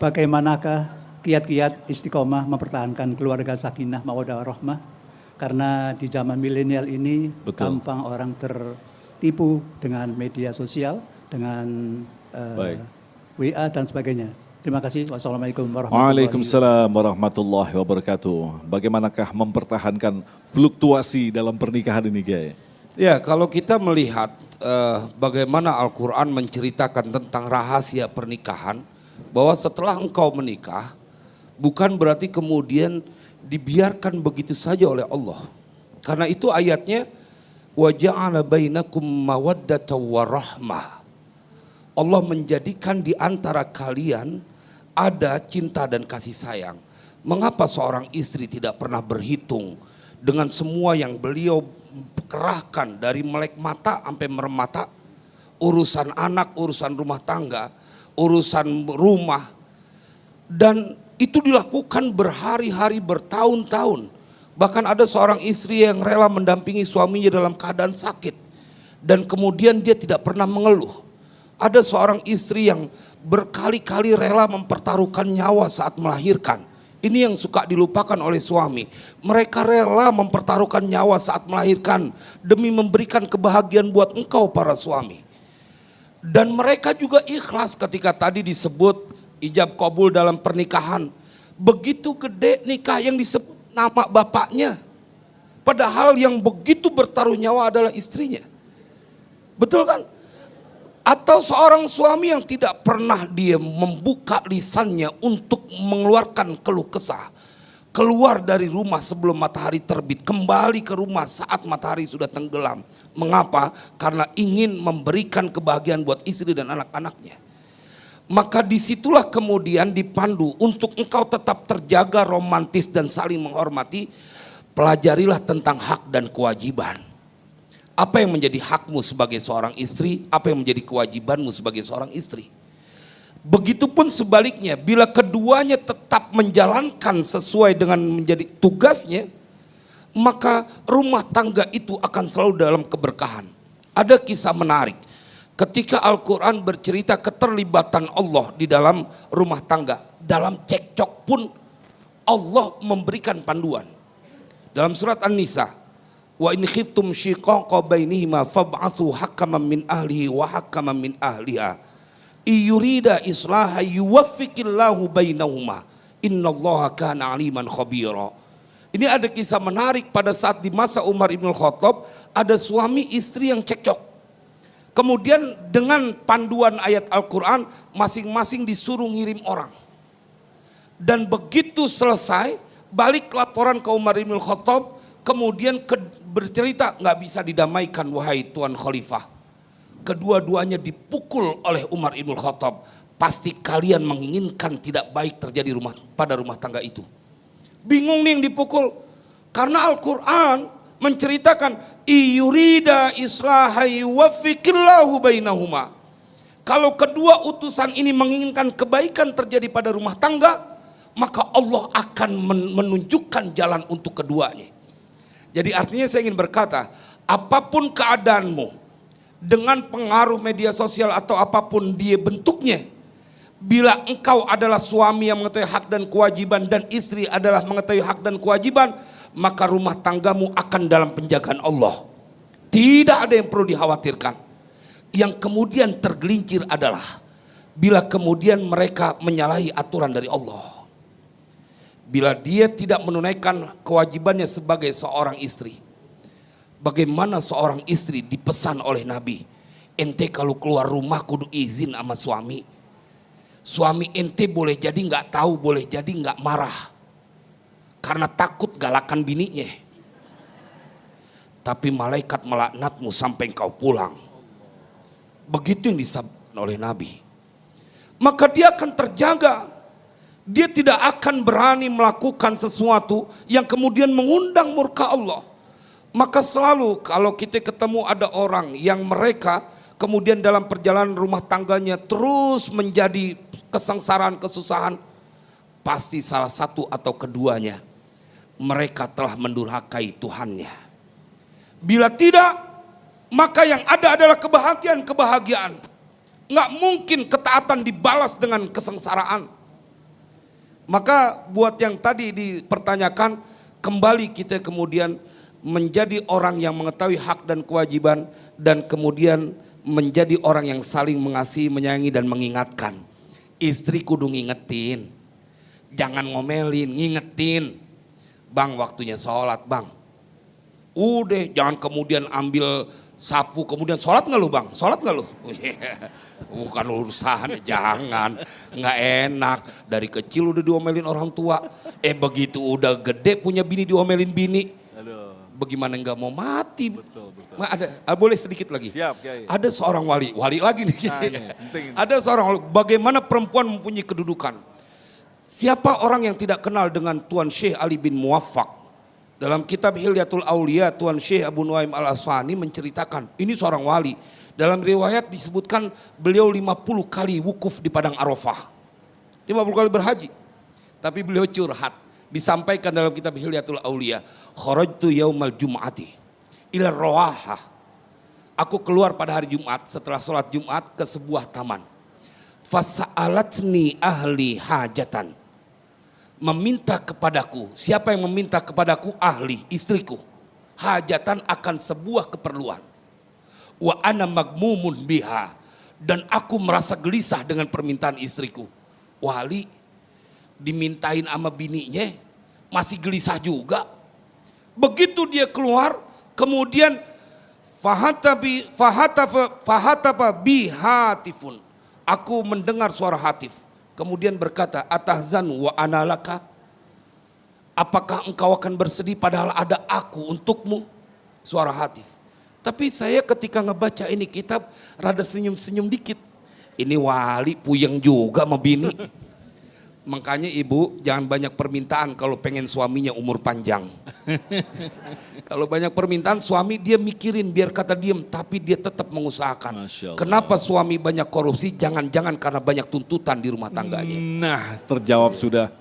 bagaimanakah kiat-kiat istiqomah mempertahankan keluarga sakinah mawaddah warahmah? Karena di zaman milenial ini gampang orang tertipu dengan media sosial, dengan WA dan sebagainya. Terima kasih. Wassalamualaikum warahmatullahi wabarakatuh. Waalaikumsalam warahmatullahi wabarakatuh. Bagaimanakah mempertahankan fluktuasi dalam pernikahan ini, Kiai? Ya, kalau kita melihat bagaimana Al-Quran menceritakan tentang rahasia pernikahan, bahwa setelah engkau menikah, bukan berarti kemudian dibiarkan begitu saja oleh Allah. Karena itu ayatnya, wa ja'ala bainakum mawaddatan warahmah. Allah menjadikan di antara kalian ada cinta dan kasih sayang. Mengapa seorang istri tidak pernah berhitung dengan semua yang beliau kerahkan dari melek mata sampai merem mata, urusan anak, urusan rumah tangga, urusan rumah, dan itu dilakukan berhari-hari, bertahun-tahun. Bahkan ada seorang istri yang rela mendampingi suaminya dalam keadaan sakit dan kemudian dia tidak pernah mengeluh. Ada seorang istri yang berkali-kali rela mempertaruhkan nyawa saat melahirkan. Ini yang suka dilupakan oleh suami. Mereka rela mempertaruhkan nyawa saat melahirkan demi memberikan kebahagiaan buat engkau para suami. Dan mereka juga ikhlas ketika tadi disebut ijab kabul dalam pernikahan. Begitu gede nikah yang disebut nama bapaknya. Padahal yang begitu bertaruh nyawa adalah istrinya. Betul kan? Atau seorang suami yang tidak pernah dia membuka lisannya untuk mengeluarkan keluh kesah. Keluar dari rumah sebelum matahari terbit, kembali ke rumah saat matahari sudah tenggelam. Mengapa? Karena ingin memberikan kebahagiaan buat istri dan anak-anaknya. Maka disitulah kemudian dipandu untuk engkau tetap terjaga romantis dan saling menghormati. Pelajarilah tentang hak dan kewajiban. Apa yang menjadi hakmu sebagai seorang istri, apa yang menjadi kewajibanmu sebagai seorang istri. Begitupun sebaliknya, bila keduanya tetap menjalankan sesuai dengan menjadi tugasnya, maka rumah tangga itu akan selalu dalam keberkahan. Ada kisah menarik, ketika Al-Quran bercerita keterlibatan Allah di dalam rumah tangga, dalam cekcok pun Allah memberikan panduan. Dalam surat An-Nisa, wa in khiftum shiqaqa bainihima fab'athu hakaman min ahlihi wa hakaman min ahliha iyurida islaha yuwaffiqillahu bainahuma innallaha kana aliman khabira. Ini ada kisah menarik pada saat di masa Umar Ibn Khattab, ada suami istri yang cekcok. Kemudian dengan panduan ayat Al-Quran, masing-masing disuruh ngirim orang. Dan begitu selesai, balik laporan ke Umar Ibn Khattab, kemudian bercerita, nggak bisa didamaikan wahai Tuan Khalifah. Kedua-duanya dipukul oleh Umar Ibn Khattab. Pasti kalian menginginkan tidak baik terjadi pada rumah tangga itu. Bingung nih yang dipukul. Karena Al-Quran menceritakan, iyurida islahi wafikillahu bainahuma. Kalau kedua utusan ini menginginkan kebaikan terjadi pada rumah tangga, maka Allah akan menunjukkan jalan untuk keduanya. Jadi artinya saya ingin berkata, apapun keadaanmu, dengan pengaruh media sosial atau apapun dia bentuknya, bila engkau adalah suami yang mengetahui hak dan kewajiban dan istri adalah mengetahui hak dan kewajiban, maka rumah tanggamu akan dalam penjagaan Allah. Tidak ada yang perlu dikhawatirkan. Yang kemudian tergelincir adalah bila kemudian mereka menyalahi aturan dari Allah. Bila dia tidak menunaikan kewajibannya sebagai seorang istri. Bagaimana seorang istri dipesan oleh Nabi, ente kalau keluar rumah kudu izin sama suami. Suami ente boleh jadi nggak tahu, boleh jadi nggak marah. Karena takut galakan bininya. Tapi malaikat melaknatmu sampai engkau pulang. Begitu yang disabdakan oleh Nabi. Maka dia akan terjaga. Dia tidak akan berani melakukan sesuatu yang kemudian mengundang murka Allah. Maka selalu kalau kita ketemu ada orang yang mereka kemudian dalam perjalanan rumah tangganya terus menjadi kesengsaraan, kesusahan, pasti salah satu atau keduanya mereka telah mendurhakai Tuhannya. Bila tidak, maka yang ada adalah kebahagiaan. Nggak mungkin ketaatan dibalas dengan kesengsaraan. Maka buat yang tadi dipertanyakan, kembali kita kemudian menjadi orang yang mengetahui hak dan kewajiban, dan kemudian menjadi orang yang saling mengasihi, menyayangi dan mengingatkan. Istri kudu ngingetin, jangan ngomelin, ngingetin. Bang, waktunya sholat bang. Udah, jangan kemudian ambil sapu kemudian sholat nggak lu bang? Sholat nggak lu? Bukan urusan, jangan, nggak enak. Dari kecil udah diomelin orang tua, begitu udah gede punya bini diomelin bini. Bagaimana nggak mau mati? Betul. Boleh sedikit lagi? Siap, Kiai. Ada seorang wali lagi nih. Ada seorang wali, bagaimana perempuan mempunyai kedudukan. Siapa orang yang tidak kenal dengan Tuan Syekh Ali bin Muwaffaq? Dalam kitab Hilyatul Aulia, Tuan Syekh Abu Nuaim Al-Asfani menceritakan, ini seorang wali. Dalam riwayat disebutkan beliau 50 kali wukuf di Padang Arafah. 50 kali berhaji. Tapi beliau curhat. Disampaikan dalam kitab Hilyatul Aulia, kharajtu yaumal jum'ati ila rawahah. Aku keluar pada hari Jumat setelah sholat Jumat ke sebuah taman. Fasa'alatni ahli hajatan. Meminta kepadaku, siapa yang meminta kepadaku? Ahli, istriku. Hajatan akan sebuah keperluan. Wa ana magmumun biha. Dan aku merasa gelisah dengan permintaan istriku. Wali dimintain sama bininya masih gelisah juga. Begitu dia keluar, kemudian fahataba bihatifun. Aku mendengar suara hatif. Kemudian berkata, atahzan wa analaka. Apakah engkau akan bersedih padahal ada aku untukmu? Suara hatif. Tapi saya ketika ngebaca ini kitab rada senyum-senyum dikit. Ini wali puyeng juga sama bini. Makanya ibu jangan banyak permintaan kalau pengen suaminya umur panjang. Kalau banyak permintaan suami dia mikirin biar kata diem, tapi dia tetap mengusahakan. Kenapa suami banyak korupsi? Jangan-jangan karena banyak tuntutan di rumah tangganya. Nah, terjawab sudah.